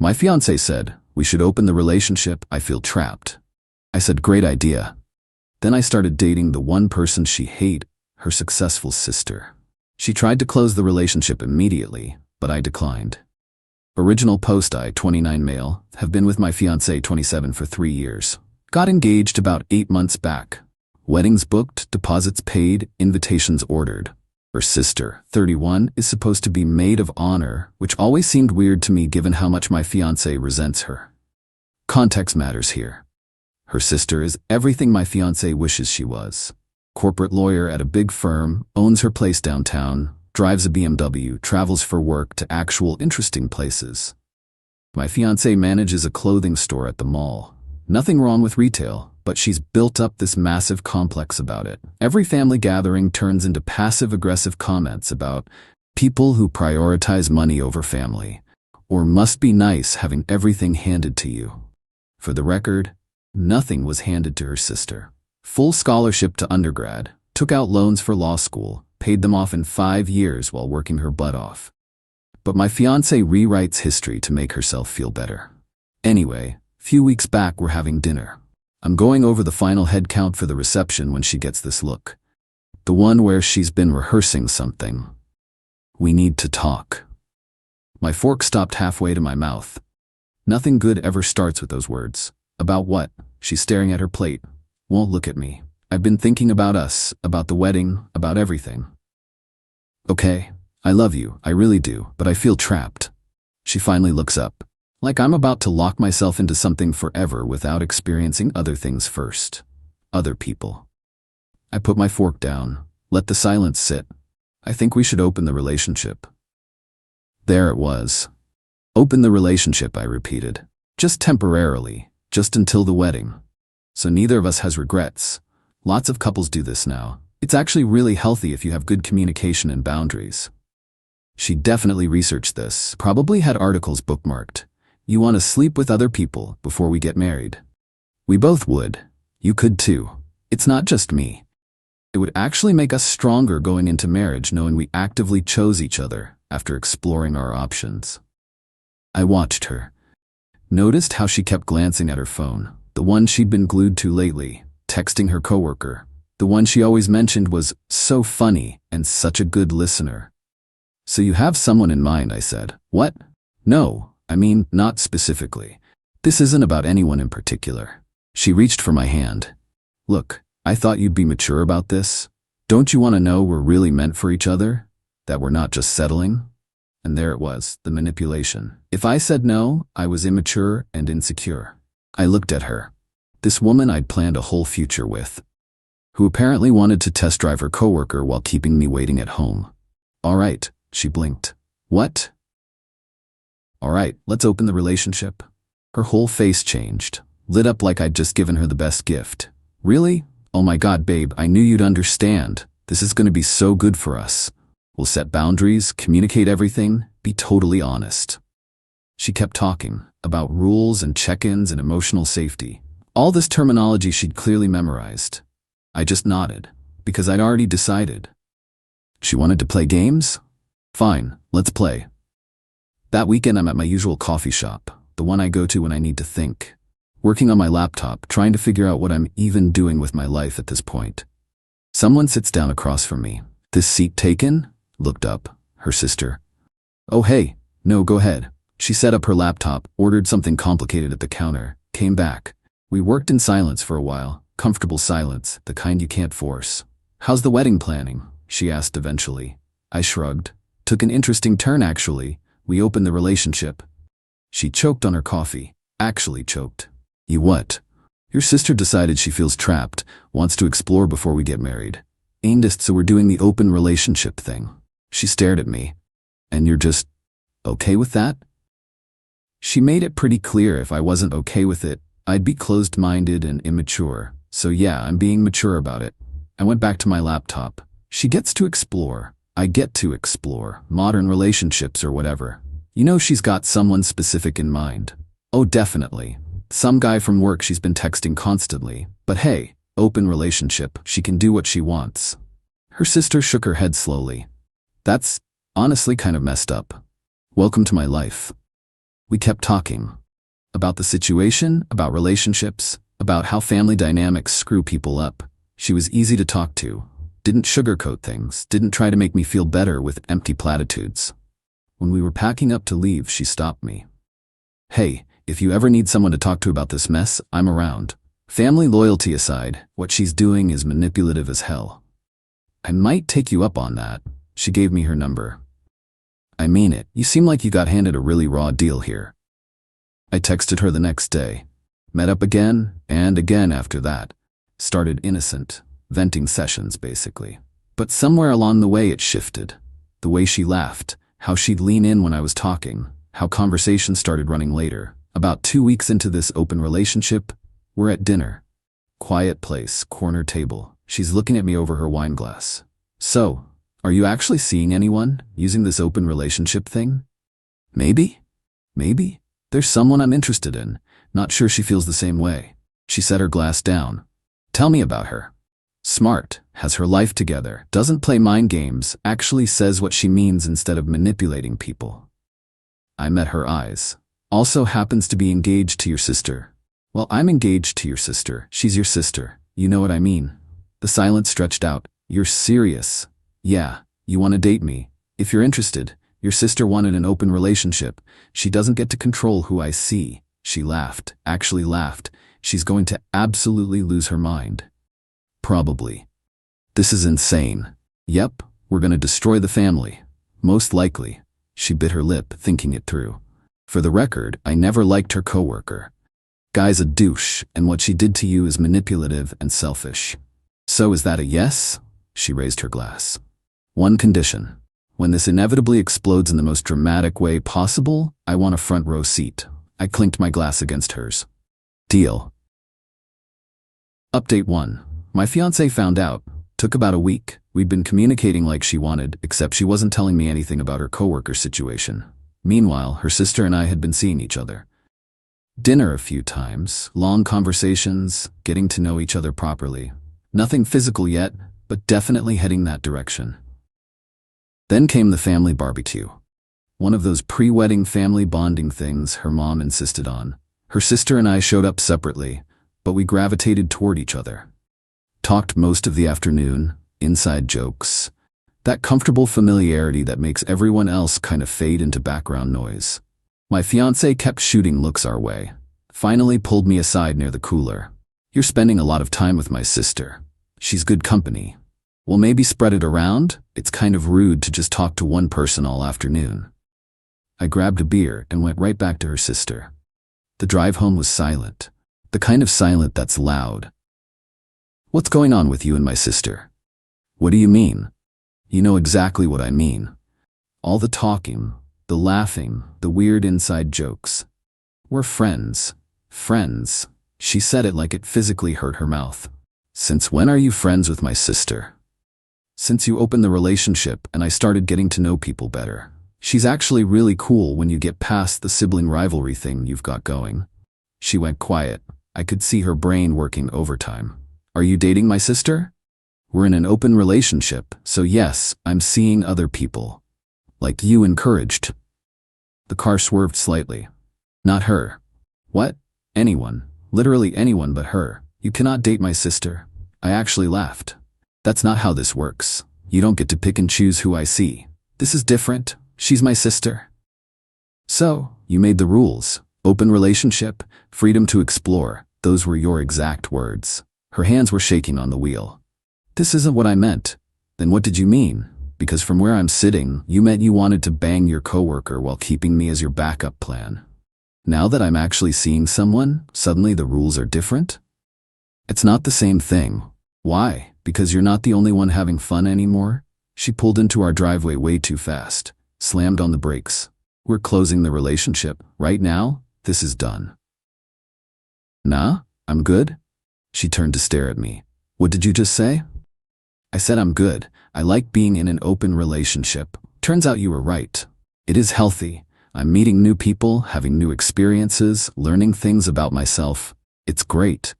My fiancé said, "We should open the relationship, I feel trapped." I said, "Great idea." Then I started dating the one person she hated, her successful sister. She tried to close the relationship immediately, but I declined. Original post: I, 29 male, have been with my fiancé 27 for 3 years. Got engaged about 8 months back. Weddings booked, deposits paid, invitations ordered. Her sister, 31, is supposed to be maid of honor, which always seemed weird to me given how much my fiancé resents her. Context matters here. Her sister is everything my fiancé wishes she was. Corporate lawyer at a big firm, owns her place downtown, drives a BMW, travels for work to actual interesting places. My fiancé manages a clothing store at the mall. Nothing wrong with retail, but she's built up this massive complex about it. Every family gathering turns into passive-aggressive comments about people who prioritize money over family, or must be nice having everything handed to you. For the record, nothing was handed to her sister. Full scholarship to undergrad, took out loans for law school, paid them off in 5 years while working her butt off. But my fiancé rewrites history to make herself feel better. Anyway, few weeks back we're having dinner. I'm going over the final head count for the reception when she gets this look. The one where she's been rehearsing something. "We need to talk." My fork stopped halfway to my mouth. Nothing good ever starts with those words. "About what?" She's staring at her plate. Won't look at me. "I've been thinking about us, about the wedding, about everything." "Okay, I love you, I really do, but I feel trapped." She finally looks up. Like I'm about to lock myself into something forever without experiencing other things first. Other people. I put my fork down, let the silence sit. "I think we should open the relationship." There it was. "Open the relationship," I repeated. "Just temporarily, just until the wedding. So neither of us has regrets. Lots of couples do this now. It's actually really healthy if you have good communication and boundaries." She definitely researched this, probably had articles bookmarked. "You want to sleep with other people before we get married." We both would. You could too. It's not just me. It would actually make us stronger going into marriage knowing we actively chose each other after exploring our options. I watched her. Noticed how she kept glancing at her phone, the one she'd been glued to lately, texting her coworker. The one she always mentioned was so funny and such a good listener. "So you have someone in mind," I said. "What?" "No. I mean, not specifically. This isn't about anyone in particular." She reached for my hand. "Look, I thought you'd be mature about this. Don't you want to know we're really meant for each other? That we're not just settling?" And there it was, the manipulation. If I said no, I was immature and insecure. I looked at her. This woman I'd planned a whole future with, who apparently wanted to test drive her coworker while keeping me waiting at home. "All right," she blinked. "What?" "All right, let's open the relationship." Her whole face changed, lit up like I'd just given her the best gift. "Really? Oh my God, babe, I knew you'd understand. This is going to be so good for us. We'll set boundaries, communicate everything, be totally honest." She kept talking about rules and check-ins and emotional safety. All this terminology she'd clearly memorized. I just nodded, because I'd already decided. She wanted to play games? Fine, let's play. That weekend I'm at my usual coffee shop, the one I go to when I need to think. Working on my laptop, trying to figure out what I'm even doing with my life at this point. Someone sits down across from me. "This seat taken?" Looked up. Her sister. "Oh hey, no, go ahead." She set up her laptop, ordered something complicated at the counter, came back. We worked in silence for a while, comfortable silence, the kind you can't force. "How's the wedding planning?" she asked eventually. I shrugged. "Took an interesting turn actually. We opened the relationship." She choked on her coffee. Actually choked. "You what?" "Your sister decided she feels trapped, wants to explore before we get married. So we're doing the open relationship thing." She stared at me. "And you're just okay with that?" She made it pretty clear if I wasn't okay with it, I'd be closed-minded and immature. So yeah, I'm being mature about it. I went back to my laptop. She gets to explore. I get to explore modern relationships or whatever. You know she's got someone specific in mind. Oh, definitely. Some guy from work she's been texting constantly. But hey, open relationship, she can do what she wants. Her sister shook her head slowly. "That's honestly kind of messed up. Welcome to my life." We kept talking. About the situation, about relationships, about how family dynamics screw people up. She was easy to talk to, didn't sugarcoat things, didn't try to make me feel better with empty platitudes. When we were packing up to leave, she stopped me. "Hey, if you ever need someone to talk to about this mess, I'm around. Family loyalty aside, what she's doing is manipulative as hell. I might take you up on that." She gave me her number. "I mean it, you seem like you got handed a really raw deal here." I texted her the next day. Met up again and again after that. Started innocent, venting sessions basically. But somewhere along the way it shifted. The way she laughed, how she'd lean in when I was talking, how conversations started running later. About 2 weeks into this open relationship, we're at dinner. Quiet place, corner table. She's looking at me over her wine glass. "So, are you actually seeing anyone using this open relationship thing?" Maybe. There's someone I'm interested in. Not sure she feels the same way." She set her glass down. "Tell me about her." Smart, has her life together, doesn't play mind games, actually says what she means instead of manipulating people. I met her eyes. "Also happens to be engaged to your sister." "Well, I'm engaged to your sister. She's your sister. You know what I mean." The silence stretched out. "You're serious?" "Yeah, you want to date me? If you're interested, your sister wanted an open relationship. She doesn't get to control who I see." She laughed, actually laughed. "She's going to absolutely lose her mind." "Probably." "This is insane." "Yep, we're going to destroy the family. Most likely." She bit her lip, thinking it through. "For the record, I never liked her coworker. Guy's a douche, and what she did to you is manipulative and selfish." "So is that a yes?" She raised her glass. "One condition. When this inevitably explodes in the most dramatic way possible, I want a front row seat." I clinked my glass against hers. "Deal." Update 1. My fiancée found out. Took about a week. We'd been communicating like she wanted, except she wasn't telling me anything about her coworker situation. Meanwhile, her sister and I had been seeing each other. Dinner a few times, long conversations, getting to know each other properly. Nothing physical yet, but definitely heading that direction. Then came the family barbecue. One of those pre-wedding family bonding things her mom insisted on. Her sister and I showed up separately, but we gravitated toward each other. Talked most of the afternoon, inside jokes. That comfortable familiarity that makes everyone else kind of fade into background noise. My fiancé kept shooting looks our way. Finally pulled me aside near the cooler. "You're spending a lot of time with my sister. She's good company. Well, maybe spread it around? It's kind of rude to just talk to one person all afternoon." I grabbed a beer and went right back to her sister. The drive home was silent. The kind of silent that's loud. "What's going on with you and my sister?" "What do you mean?" "You know exactly what I mean. All the talking, the laughing, the weird inside jokes. We're friends. Friends." She said it like it physically hurt her mouth. "Since when are you friends with my sister?" "Since you opened the relationship and I started getting to know people better. She's actually really cool when you get past the sibling rivalry thing you've got going." She went quiet. I could see her brain working overtime. "Are you dating my sister?" "We're in an open relationship, so yes, I'm seeing other people. Like you encouraged." The car swerved slightly. "Not her." "What?" "Anyone. Literally anyone but her. You cannot date my sister." I actually laughed. "That's not how this works. You don't get to pick and choose who I see. This is different. She's my sister." "So, you made the rules. Open relationship, freedom to explore. Those were your exact words." Her hands were shaking on the wheel. "This isn't what I meant." "Then what did you mean? Because from where I'm sitting, you meant you wanted to bang your coworker while keeping me as your backup plan. Now that I'm actually seeing someone, suddenly the rules are different?" "It's not the same thing." "Why? Because you're not the only one having fun anymore?" She pulled into our driveway way too fast. Slammed on the brakes. "We're closing the relationship. Right now, this is done." "Nah, I'm good." She turned to stare at me. "What did you just say?" I said I'm good. I like being in an open relationship. Turns out you were right. It is healthy. I'm meeting new people, having new experiences, learning things about myself. It's great.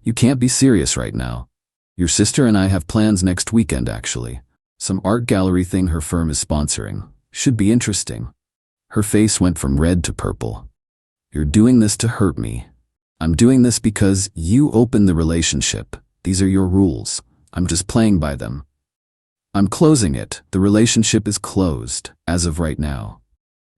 "You can't be serious right now." "Your sister and I have plans next weekend actually. Some art gallery thing her firm is sponsoring. Should be interesting." Her face went from red to purple. You're doing this to hurt me. I'm doing this because you opened the relationship. These are your rules. I'm just playing by them. I'm closing it. The relationship is closed, as of right now.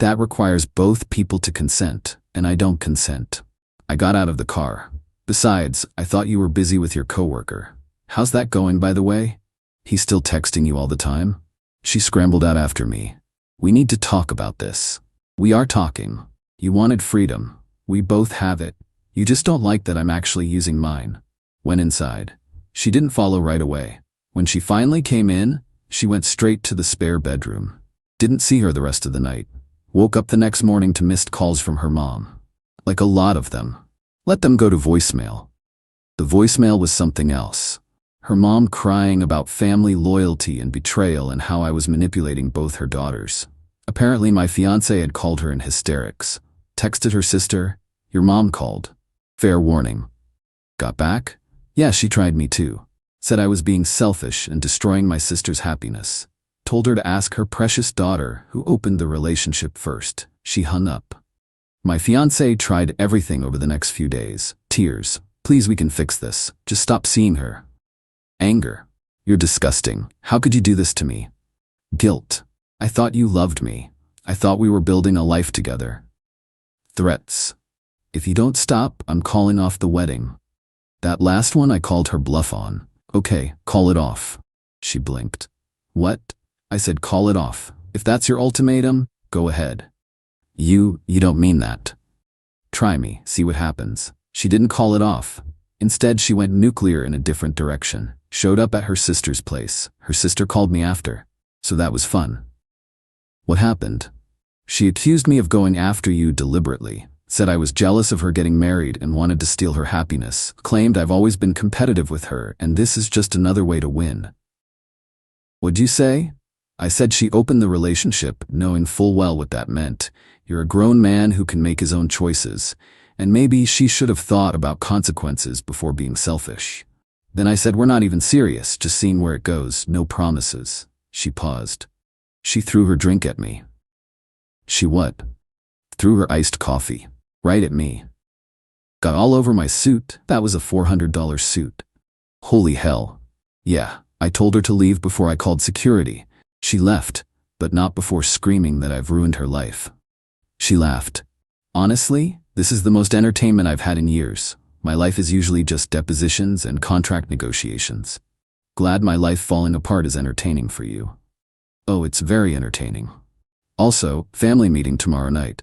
That requires both people to consent, and I don't consent. I got out of the car. Besides, I thought you were busy with your coworker. How's that going, by the way? He's still texting you all the time? She scrambled out after me. We need to talk about this. We are talking. You wanted freedom. We both have it. You just don't like that I'm actually using mine. Went inside. She didn't follow right away. When she finally came in, she went straight to the spare bedroom. Didn't see her the rest of the night. Woke up the next morning to missed calls from her mom. Like a lot of them. Let them go to voicemail. The voicemail was something else. Her mom crying about family loyalty and betrayal and how I was manipulating both her daughters. Apparently my fiancé had called her in hysterics. Texted her sister, "Your mom called. Fair warning." Got back? Yeah, she tried me too. Said I was being selfish and destroying my sister's happiness. Told her to ask her precious daughter who opened the relationship first. She hung up. My fiancé tried everything over the next few days. Tears. Please, we can fix this. Just stop seeing her. Anger. You're disgusting. How could you do this to me? Guilt. I thought you loved me. I thought we were building a life together. Threats. If you don't stop, I'm calling off the wedding. That last one I called her bluff on. Okay, call it off. She blinked. What? I said call it off. If that's your ultimatum, go ahead. You don't mean that. Try me, see what happens. She didn't call it off. Instead, she went nuclear in a different direction. Showed up at her sister's place. Her sister called me after. So that was fun. What happened? She accused me of going after you deliberately. Said I was jealous of her getting married and wanted to steal her happiness. Claimed I've always been competitive with her and this is just another way to win. What'd you say? I said she opened the relationship knowing full well what that meant. You're a grown man who can make his own choices. And maybe she should have thought about consequences before being selfish. Then I said we're not even serious, just seeing where it goes, no promises. She paused. She threw her drink at me. She what? Threw her iced coffee. Right at me. Got all over my suit. That was a $400 suit. Holy hell. Yeah, I told her to leave before I called security. She left, but not before screaming that I've ruined her life. She laughed. Honestly, this is the most entertainment I've had in years. My life is usually just depositions and contract negotiations. Glad my life falling apart is entertaining for you. Oh, it's very entertaining. Also, family meeting tomorrow night.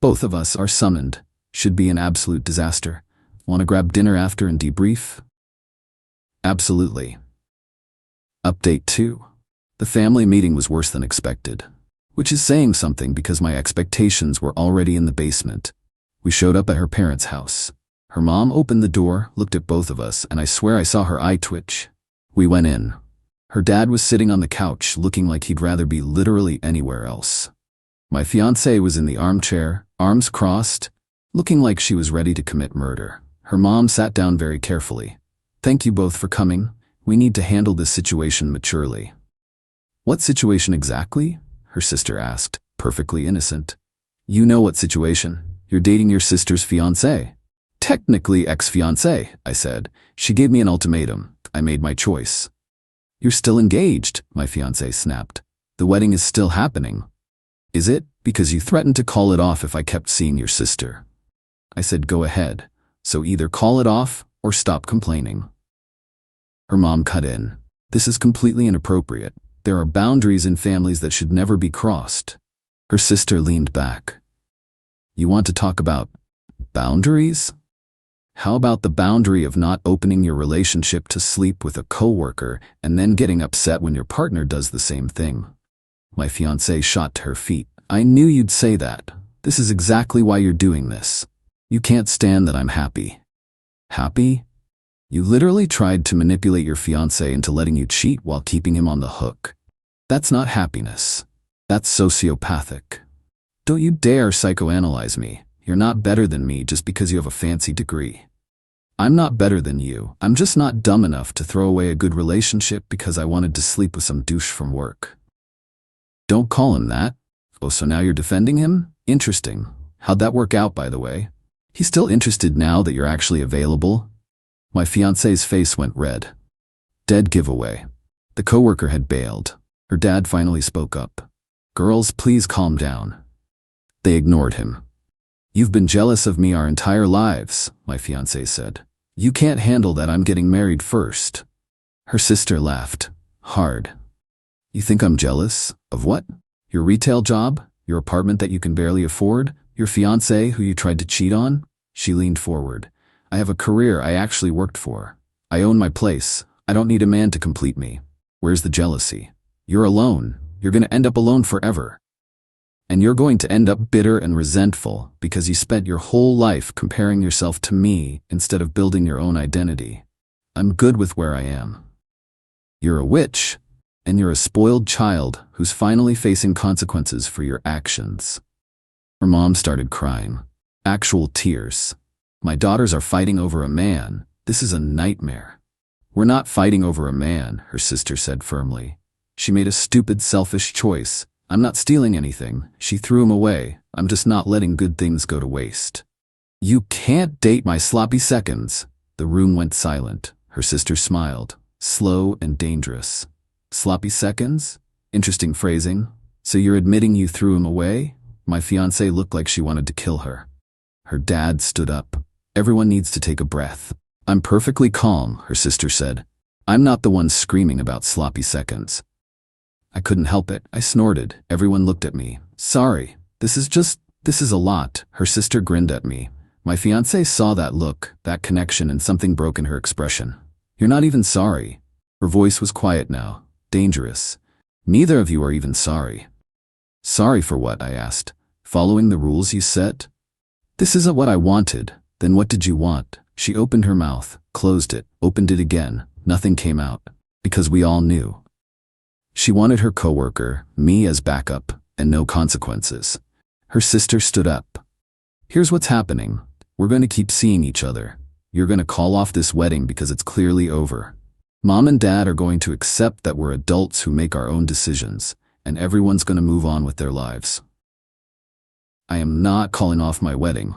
Both of us are summoned. Should be an absolute disaster. Want to grab dinner after and debrief? Absolutely. Update 2. The family meeting was worse than expected. Which is saying something because my expectations were already in the basement. We showed up at her parents' house. Her mom opened the door, looked at both of us, and I swear I saw her eye twitch. We went in. Her dad was sitting on the couch, looking like he'd rather be literally anywhere else. My fiancée was in the armchair, arms crossed, looking like she was ready to commit murder. Her mom sat down very carefully. Thank you both for coming. We need to handle this situation maturely. What situation exactly? Her sister asked, perfectly innocent. You know what situation. You're dating your sister's fiancé. Technically ex-fiancé, I said. She gave me an ultimatum. I made my choice. You're still engaged, my fiancé snapped. The wedding is still happening. Is it? Because you threatened to call it off if I kept seeing your sister. I said go ahead. So either call it off or stop complaining. Her mom cut in. This is completely inappropriate. There are boundaries in families that should never be crossed. Her sister leaned back. You want to talk about boundaries? How about the boundary of not opening your relationship to sleep with a coworker and then getting upset when your partner does the same thing? My fiancée shot to her feet. I knew you'd say that. This is exactly why you're doing this. You can't stand that I'm happy. Happy? You literally tried to manipulate your fiancé into letting you cheat while keeping him on the hook. That's not happiness. That's sociopathic. Don't you dare psychoanalyze me. You're not better than me just because you have a fancy degree. I'm not better than you. I'm just not dumb enough to throw away a good relationship because I wanted to sleep with some douche from work. Don't call him that. Oh, so now you're defending him? Interesting. How'd that work out, by the way? He's still interested now that you're actually available? My fiancée's face went red. Dead giveaway. The coworker had bailed. Her dad finally spoke up. Girls, please calm down. They ignored him. You've been jealous of me our entire lives, my fiancé said. You can't handle that I'm getting married first. Her sister laughed. Hard. You think I'm jealous? Of what? Your retail job? Your apartment that you can barely afford? Your fiancé who you tried to cheat on? She leaned forward. I have a career I actually worked for. I own my place. I don't need a man to complete me. Where's the jealousy? You're alone. You're going to end up alone forever. And you're going to end up bitter and resentful because you spent your whole life comparing yourself to me instead of building your own identity. I'm good with where I am. You're a witch, and you're a spoiled child who's finally facing consequences for your actions. Her mom started crying. Actual tears. My daughters are fighting over a man. This is a nightmare. We're not fighting over a man, her sister said firmly. She made a stupid, selfish choice. I'm not stealing anything. She threw him away. I'm just not letting good things go to waste. You can't date my sloppy seconds. The room went silent. Her sister smiled. Slow and dangerous. Sloppy seconds? Interesting phrasing. So you're admitting you threw him away? My fiancée looked like she wanted to kill her. Her dad stood up. Everyone needs to take a breath. I'm perfectly calm, her sister said. I'm not the one screaming about sloppy seconds. I couldn't help it. I snorted. Everyone looked at me. Sorry. This is a lot. Her sister grinned at me. My fiancé saw that look, that connection, and something broke in her expression. You're not even sorry. Her voice was quiet now. Dangerous. Neither of you are even sorry. Sorry for what? I asked. Following the rules you set? This isn't what I wanted. Then what did you want? She opened her mouth, closed it, opened it again. Nothing came out. Because we all knew. She wanted her coworker, me as backup, and no consequences. Her sister stood up. Here's what's happening. We're going to keep seeing each other. You're going to call off this wedding because it's clearly over. Mom and Dad are going to accept that we're adults who make our own decisions, and everyone's going to move on with their lives. I am not calling off my wedding.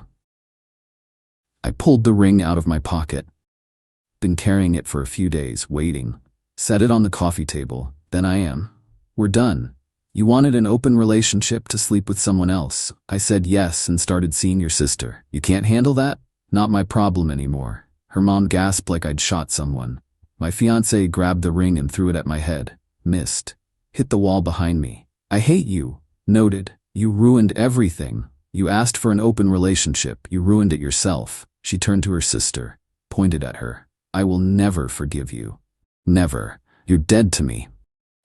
I pulled the ring out of my pocket. Been carrying it for a few days, waiting. Set it on the coffee table. Then I am. We're done. You wanted an open relationship to sleep with someone else. I said yes and started seeing your sister. You can't handle that? Not my problem anymore. Her mom gasped like I'd shot someone. My fiancé grabbed the ring and threw it at my head. Missed. Hit the wall behind me. I hate you. Noted. You ruined everything. You asked for an open relationship. You ruined it yourself. She turned to her sister, pointed at her. I will never forgive you. Never. You're dead to me.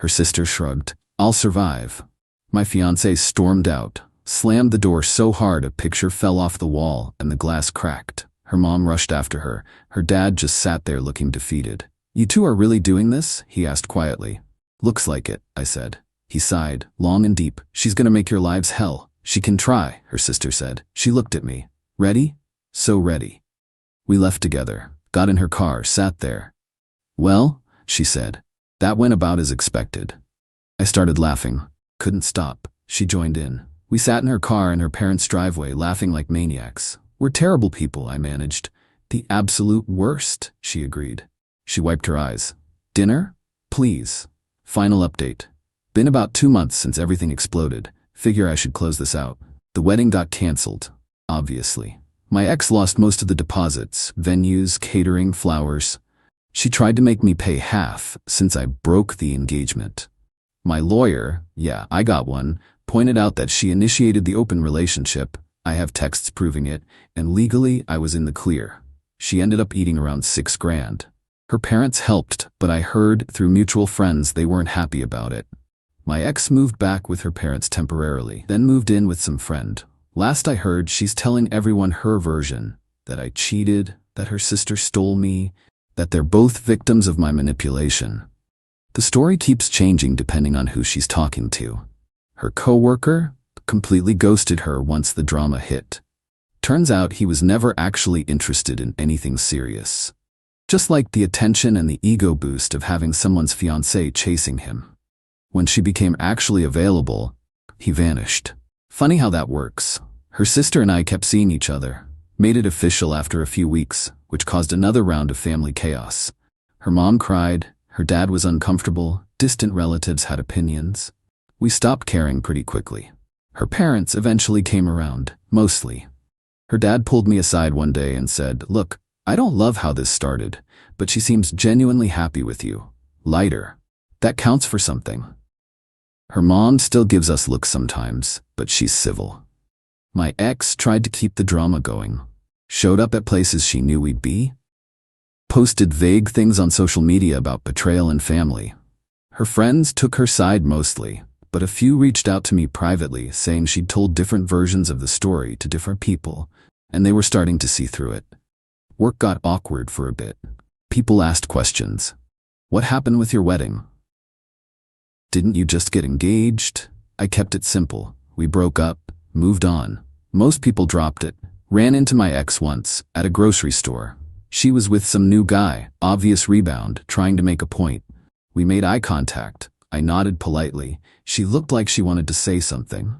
Her sister shrugged. I'll survive. My fiancé stormed out, slammed the door so hard a picture fell off the wall and the glass cracked. Her mom rushed after her. Her dad just sat there looking defeated. You two are really doing this? He asked quietly. Looks like it, I said. He sighed, long and deep. She's gonna make your lives hell. She can try, her sister said. She looked at me. Ready? So ready. We left together, got in her car, sat there. Well, she said. That went about as expected. I started laughing. Couldn't stop. She joined in. We sat in her car in her parents' driveway, laughing like maniacs. We're terrible people, I managed. The absolute worst, she agreed. She wiped her eyes. Dinner? Please. Final update. Been about 2 months since everything exploded. Figure I should close this out. The wedding got canceled. Obviously. My ex lost most of the deposits, venues, catering, flowers. She tried to make me pay half since I broke the engagement. My lawyer, yeah, I got one, pointed out that she initiated the open relationship. I have texts proving it, and legally I was in the clear. She ended up eating around $6 grand. Her parents helped, but I heard through mutual friends they weren't happy about it. My ex moved back with her parents temporarily, then moved in with some friend. Last I heard, she's telling everyone her version, that I cheated, that her sister stole me, that they're both victims of my manipulation. The story keeps changing depending on who she's talking to. Her coworker completely ghosted her once the drama hit. Turns out he was never actually interested in anything serious. Just like the attention and the ego boost of having someone's fiancé chasing him. When she became actually available, He vanished. Funny how that works. Her sister and I kept seeing each other, made it official after a few weeks, which caused another round of family chaos. Her mom cried, her dad was uncomfortable, distant relatives had opinions. We stopped caring pretty quickly. Her parents eventually came around, mostly. Her dad pulled me aside one day and said, "Look, I don't love how this started, but she seems genuinely happy with you. Lighter. That counts for something." Her mom still gives us looks sometimes, but she's civil. My ex tried to keep the drama going. Showed up at places she knew we'd be. Posted vague things on social media about betrayal and family. Her friends took her side mostly, but a few reached out to me privately saying she'd told different versions of the story to different people, and they were starting to see through it. Work got awkward for a bit. People asked questions. "What happened with your wedding? Didn't you just get engaged?" I kept it simple. We broke up, moved on. Most people dropped it. Ran into my ex once, at a grocery store. She was with some new guy, obvious rebound, trying to make a point. We made eye contact. I nodded politely. She looked like she wanted to say something.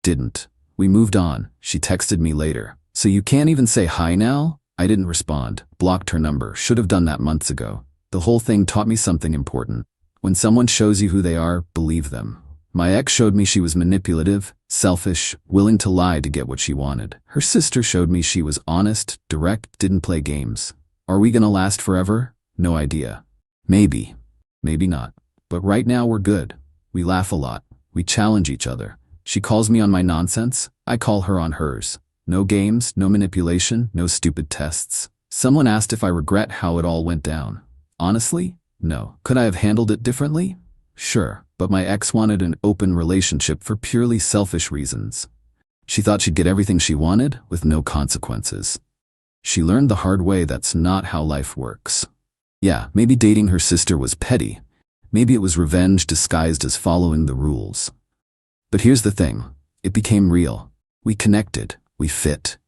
Didn't. We moved on. She texted me later. "So you can't even say hi now?" I didn't respond. Blocked her number. Should have done that months ago. The whole thing taught me something important. When someone shows you who they are, believe them. My ex showed me she was manipulative, selfish, willing to lie to get what she wanted. Her sister showed me she was honest, direct, didn't play games. Are we gonna last forever? No idea. Maybe. Maybe not. But right now we're good. We laugh a lot. We challenge each other. She calls me on my nonsense. I call her on hers. No games, no manipulation, no stupid tests. Someone asked if I regret how it all went down. Honestly, no. Could I have handled it differently? Sure, but my ex wanted an open relationship for purely selfish reasons. She thought she'd get everything she wanted with no consequences. She learned the hard way that's not how life works. Yeah, maybe dating her sister was petty. Maybe it was revenge disguised as following the rules. But here's the thing. It became real. We connected. We fit.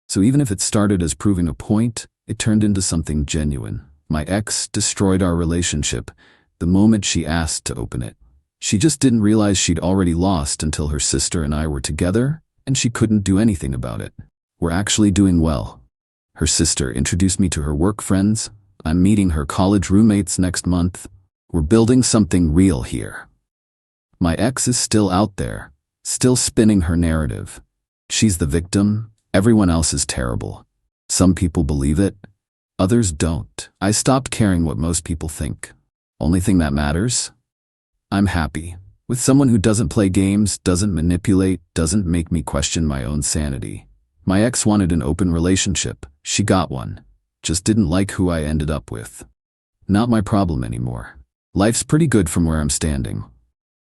So even if it started as proving a point, it turned into something genuine. My ex destroyed our relationship the moment she asked to open it. She just didn't realize she'd already lost until her sister and I were together, and she couldn't do anything about it. We're actually doing well. Her sister introduced me to her work friends. I'm meeting her college roommates next month. We're building something real here. My ex is still out there, still spinning her narrative. She's the victim. Everyone else is terrible. Some people believe it. Others don't. I stopped caring what most people think. Only thing that matters? I'm happy. With someone who doesn't play games, doesn't manipulate, doesn't make me question my own sanity. My ex wanted an open relationship. She got one. Just didn't like who I ended up with. Not my problem anymore. Life's pretty good from where I'm standing.